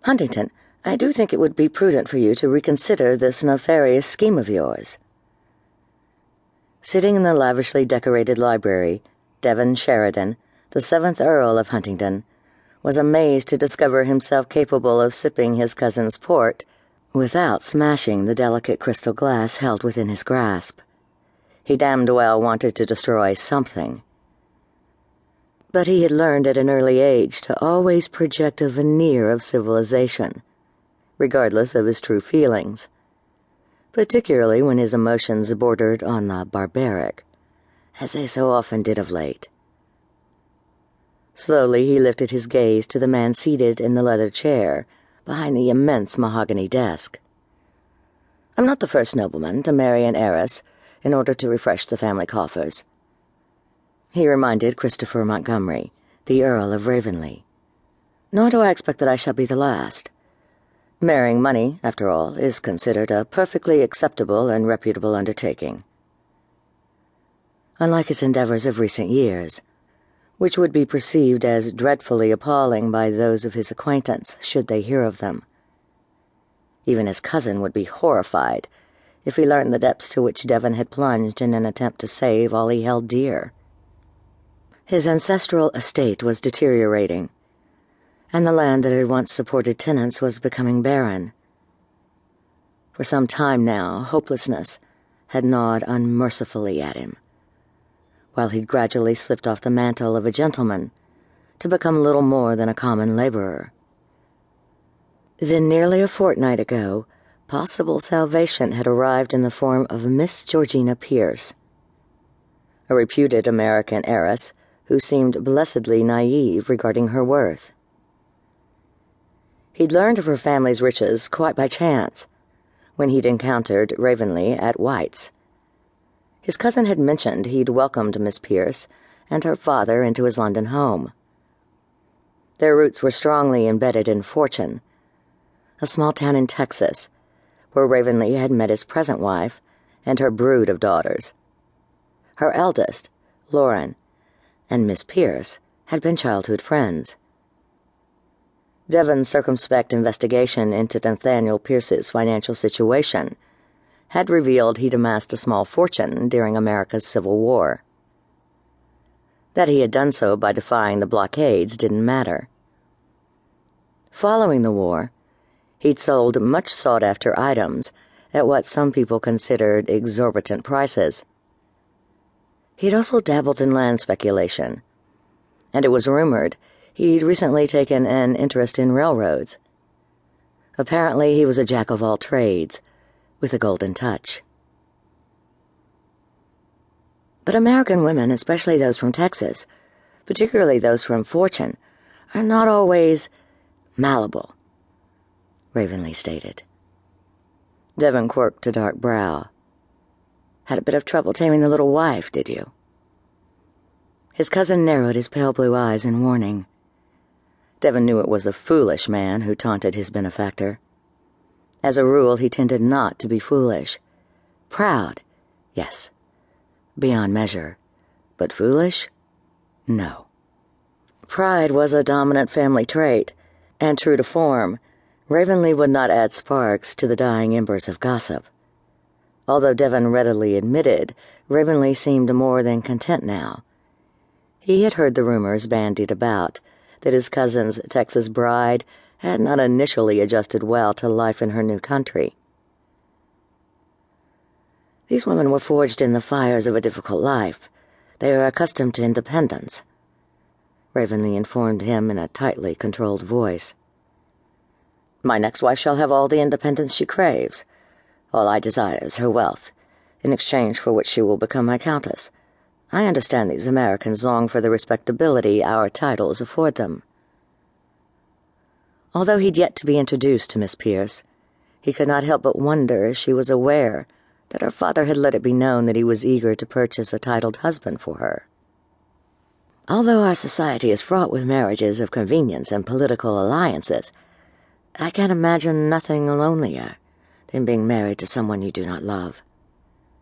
Huntington, I do think it would be prudent for you to reconsider this nefarious scheme of yours." Sitting in the lavishly decorated library, Devon Sheridan, the 7th Earl of Huntingdon, was amazed to discover himself capable of sipping his cousin's port without smashing the delicate crystal glass held within his grasp. He damned well wanted to destroy something. But he had learned at an early age to always project a veneer of civilization, regardless of his true feelings, particularly when his emotions bordered on the barbaric, as they so often did of late. Slowly he lifted his gaze to the man seated in the leather chair behind the immense mahogany desk. "I'm not the first nobleman to marry an heiress in order to refresh the family coffers," he reminded Christopher Montgomery, the Earl of Ravenhurst. "Nor do I expect that I shall be the last. Marrying money, after all, is considered a perfectly acceptable and reputable undertaking." Unlike his endeavors of recent years, which would be perceived as dreadfully appalling by those of his acquaintance should they hear of them, even his cousin would be horrified if he learned the depths to which Devon had plunged in an attempt to save all he held dear. His ancestral estate was deteriorating, and the land that had once supported tenants was becoming barren. For some time now, hopelessness had gnawed unmercifully at him, while he'd gradually slipped off the mantle of a gentleman to become little more than a common laborer. Then, nearly a fortnight ago, possible salvation had arrived in the form of Miss Georgina Pierce, a reputed American heiress who seemed blessedly naive regarding her worth. He'd learned of her family's riches quite by chance, when he'd encountered Ravenhurst at White's. His cousin had mentioned he'd welcomed Miss Pierce and her father into his London home. Their roots were strongly embedded in Fortune, a small town in Texas, where Ravenhurst had met his present wife and her brood of daughters. Her eldest, Lorraine, and Miss Pierce had been childhood friends. Devon's circumspect investigation into Nathaniel Pierce's financial situation had revealed he'd amassed a small fortune during America's Civil War. That he had done so by defying the blockades didn't matter. Following the war, he'd sold much sought-after items at what some people considered exorbitant prices. He'd also dabbled in land speculation, and it was rumored he'd recently taken an interest in railroads. Apparently he was a jack of all trades, with a golden touch. But American women, especially those from Texas, particularly those from Fortune, are not always malleable, Ravenhurst stated. Devon quirked a dark brow. "Had a bit of trouble taming the little wife, did you?" His cousin narrowed his pale blue eyes in warning. Devon knew it was a foolish man who taunted his benefactor. As a rule, he tended not to be foolish. Proud, yes, beyond measure, but foolish? No. Pride was a dominant family trait, and true to form, Ravenhurst would not add sparks to the dying embers of gossip. Although Devon readily admitted Ravenhurst seemed more than content now. He had heard the rumors bandied about that his cousin's Texas bride had not initially adjusted well to life in her new country. These women were forged in the fires of a difficult life. They are accustomed to independence, Ravenhurst informed him in a tightly controlled voice. "My next wife shall have all the independence she craves. All I desire is her wealth, in exchange for which she will become my countess. I understand these Americans long for the respectability our titles afford them." Although he'd yet to be introduced to Miss Pierce, he could not help but wonder if she was aware that her father had let it be known that he was eager to purchase a titled husband for her. "Although our society is fraught with marriages of convenience and political alliances, I can imagine nothing lonelier than being married to someone you do not love."